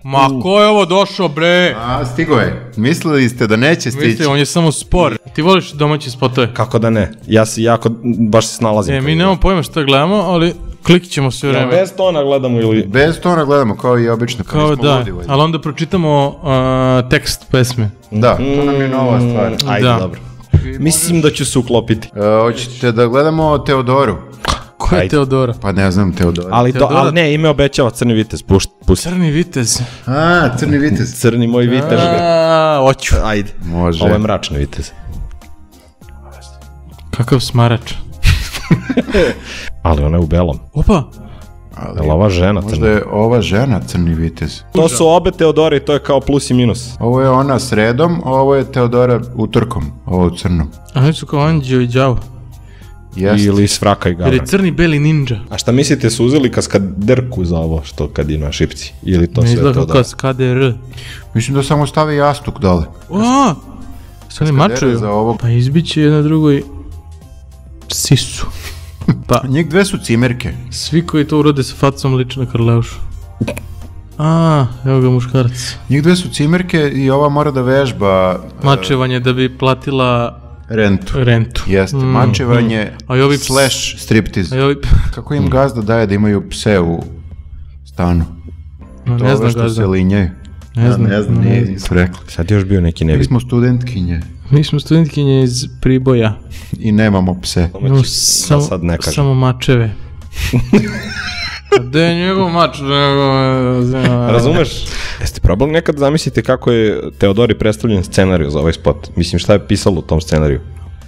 Ma ko je ovo došao, bre? A, stigo je. Mislili ste da neće stići? Mislite, on je samo spor. Ti voliš domaće spotove? Kako da ne? Ja se jako, baš se snalazim. Mi nemamo pojma šta gledamo, ali klikit ćemo sve vreme. Bez tona gledamo ili... Bez tona gledamo, kao i obično. Kao da, ali onda pročitamo tekst pesme. Da, to nam je nova stvar. Ajde, dobro. Mislim da ću se uklopiti. Hoćete da gledamo Teodoru? Ko je Teodora? Pa ne znam Teodora. Ali ne, ime obećava Crni vitez. Pusti. Crni vitez. Crni vitez. Crni moj vitez. Hoću. Ajde. Može. Ovo je mračni vitez. Kakav smarač. Ali ona je u belom. Opa. Ali ova žena crna. Možda je ova žena Crni vitez. To su obe Teodore i to je kao plus i minus. Ovo je ona sredom, ovo je Teodora utorkom, ovo u crnom. A oni su kao Anđeo i Đavo. Jeste. Ili Svraka i Gavran. Jer je crni beli ninja. A šta mislite, su uzeli kaskaderku za ovo što kad ima šipci? Ili to ne sve izgleda Teodora? KDR. Mislim da samo stavi jastuk dole. Sve ne mačuju. Pa izbiće jedna drugoj sisu. Pa njih dve su cimerke. Svi koji to urode sa facom liče na Karleušu. Evo ga muškarac. Njih dve su cimerke i ova mora da vežba mačevanje da bi platila rentu. Jeste, mačevanje slash striptiz. Kako im gazda daje da imaju pse u stanu? Ne znam gazda. Se linjaju. Ne znam, nisu rekli. Sad je još bio neki nebi. Mi smo studentkinje. Mi smo studentkinje iz Priboja. I nemamo pse. Samo mačeve. Gde je njegov mač? Razumeš? Jeste probali nekad zamislite kako je Teodori predstavljen scenariju za ovaj spot? Mislim, šta je pisalo u tom scenariju?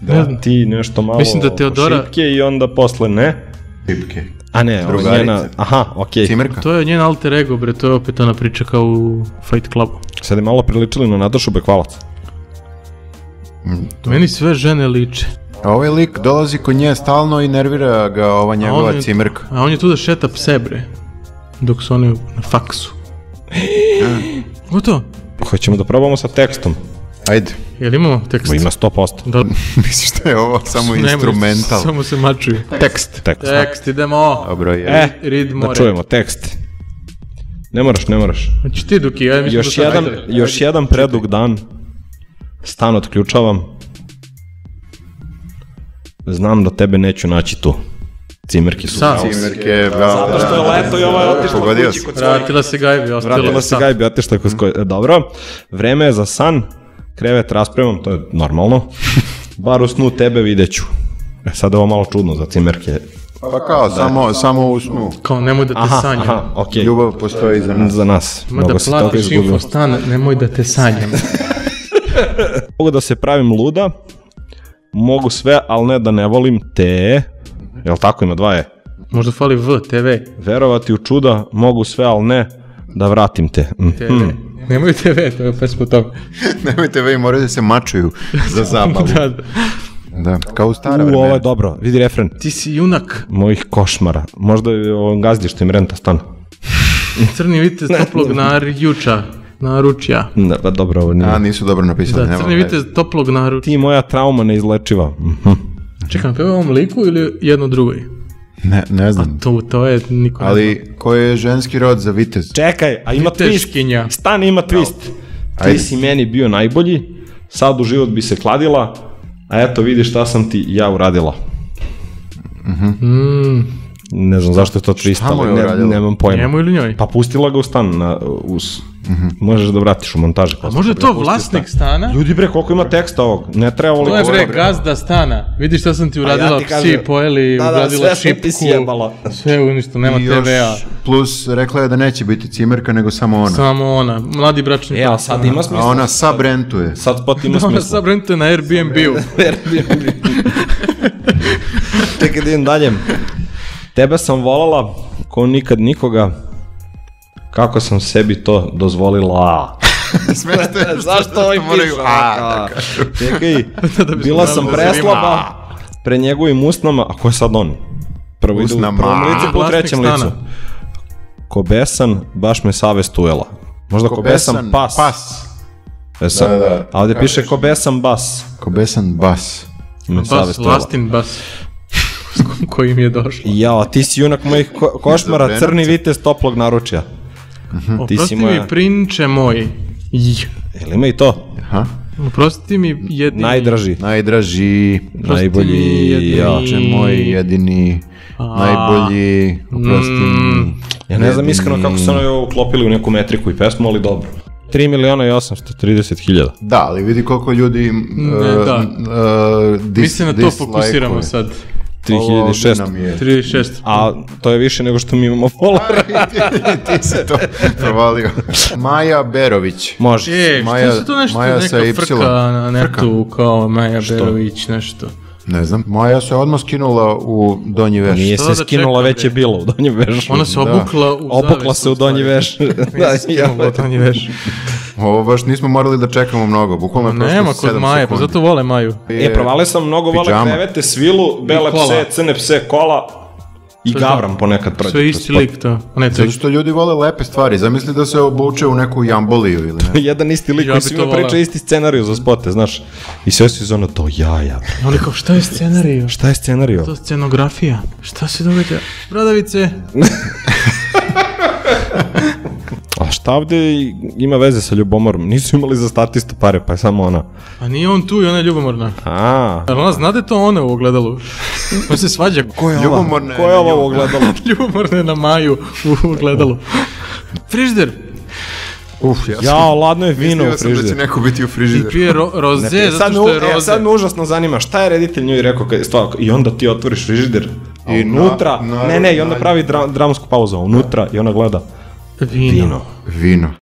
Da, ti nešto malo šipke i onda posle ne? Šipke. A ne, ovo je njena... Aha, okej. Cimerka. To je njen alter ego, bre, to je opet ona priča kao u Fight Clubu. Sad je malo priličili na Natašu Bekvalac. Meni sve žene liče. A ovaj lik dolazi kod nje stalno i nervira ga ova njegova cimerka. A on je tu da šeta pse, bre. Dok su oni na faksu. Gotovo. Hoćemo da probamo sa tekstom. Ajde. Jel imamo tekst? Ima 100%. Misliš da je ovo samo instrumental? Samo se mačuju. Tekst, idemo. Dobro je. Da čujemo tekst. Ne moraš. Znači ti Duki, ja mislim još jedan predug dan. Stan otključavam. Znam da tebe neću naći tu. Cimerke su cimerke, zato što je leto i ova je otišla kući kod svojih. Vratila se gajbi, otišla kod svojih. Dobro, vreme je za san, krevet raspremam, to je normalno. Bar u snu tebe videću. Sad je ovo malo čudno za cimerke. Pa kao, samo u snu. Kao, nemoj da te sanjam. Aha, okej. Ljubav postoji za nas. Ma da platiš infostan, nemoj da te sanjam. Mogu da se pravim luda, mogu sve, ali ne da ne volim te. Jel tako, ima 2 Možda fali V, TV. Verovati u čuda, mogu sve, ali ne da vratim te. TV. Nemoj TV, to je pesma toga. Nemoj TV i moraju da se mačuju za zabavu. Da, kao u stara vremena. Ovo je dobro, vidi refren. Ti si junak. Mojih košmara. Možda je ovom gazdi što im renta stan. Crni vitez toplog naručja. Da, dobro, ovo nije. Nisu dobro napisali. Da, crni vitez toplog naručja. Ti moja trauma neizlečiva. Čekam, peva ovom liku ili jedno drugoj? Ne znam. A to je niko ne zna. Ali koji je ženski rod za vitez? Čekaj, a ima twist. Stan ima twist. Ti si meni bio najbolji, sad u život bi se kladila, a eto vidiš šta sam ti ja uradila. Ne znam zašto je to twist, ali nemam pojma. Njemu ili njoj? Pa pustila ga u stan. Možeš da vratiš u montaži. A možda je to vlasnik stana? Ljudi bre, koliko ima teksta ovog? Ne treba ovo... To je bre gazda stana. Vidiš šta sam ti uradila, psi pojeli, uradila šipku. Sve uništo, nema TV-a. Plus rekla je da neće biti cimerka, nego samo ona. Samo ona, mladi bračni. A sad ima smisla. A ona sabrentuje. Sad spot ima smisla. Ona sabrentuje na Airbnb-u. Čekaj da idem dalje. Tebe sam volala ko nikad nikoga. Kako sam sebi to dozvolila? Zašto ovaj pišu? Čekaj, bila sam preslaba pre njegovim usnama. A ko je sad on? Prvo ide u prvom licu, po trećem licu. Ko besan, baš me savest ujela. Možda ko besan pas. A ovdje piše ko besan bas. Ko besan bas. Bas, Lastin bas. Koji mi je došlo. Jao, ti si junak mojih košmara, crni vitez toplog naručja. Oprosti mi, prinče moj. Jel ima i to? Aha. Oprosti mi jedini. Najdraži, najbolji, oče moj jedini, najbolji, oprosti mi. Ja ne znam iskreno kako su ono uklopili u neku metriku i pesmu, ali dobro. 3.830.000. Da, ali vidi koliko ljudi mislim da to fokusiramo sad. 3600. A to je više nego što mi imamo followera. Ti se to provalio. Maja Berović. Može. Što se to nešto, neka frka na netu kao Maja Berović, nešto? Ne znam. Maja se odmah skinula u donji veš. Nije se skinula, već je bilo u donji veš. Ona se obukla u zavesu. Obukla se u donji veš. Da, u donji veš. Ovo baš nismo morali da čekamo mnogo. Bukvalno je prošlo 7 nema kod Maje, pa zato vole Maju. Provalio sam mnogo, vole krevete, svilu, bele pse, crne pse, kola. I Gavram ponekad prođe. Sve isti lik to. Zato što ljudi vole lepe stvari. Zamisli da se obuče u neku jamboliju ili ne. Jedan isti lik koji svima priča isti scenariju za spote, znaš. I sve su iz ono to jaja. Oni kao šta je scenariju? Šta je scenariju? To je scenografija. Šta se događa? Bradavice. A šta ovde ima veze sa ljubomorom? Nisu imali za statistu pare, pa je samo ona. A nije on tu i ona je ljubomorna. Ali ona zna da je to ona u ogledalu. On se svađa. Ko je ova? Ko je ova u ogledalu? Ljubomorna je na Maju u ogledalu. Frižider. Ladno je vino u frižideru. Mislio sam da će neko biti u frižideru. I pije roze, zato što je roze. Sad me užasno zanima, šta je reditelj njoj rekao kad je stvar, i onda ti otvoriš frižider, a unutra, i onda pravi dramsku pauzu, unutra i ona gleda vino.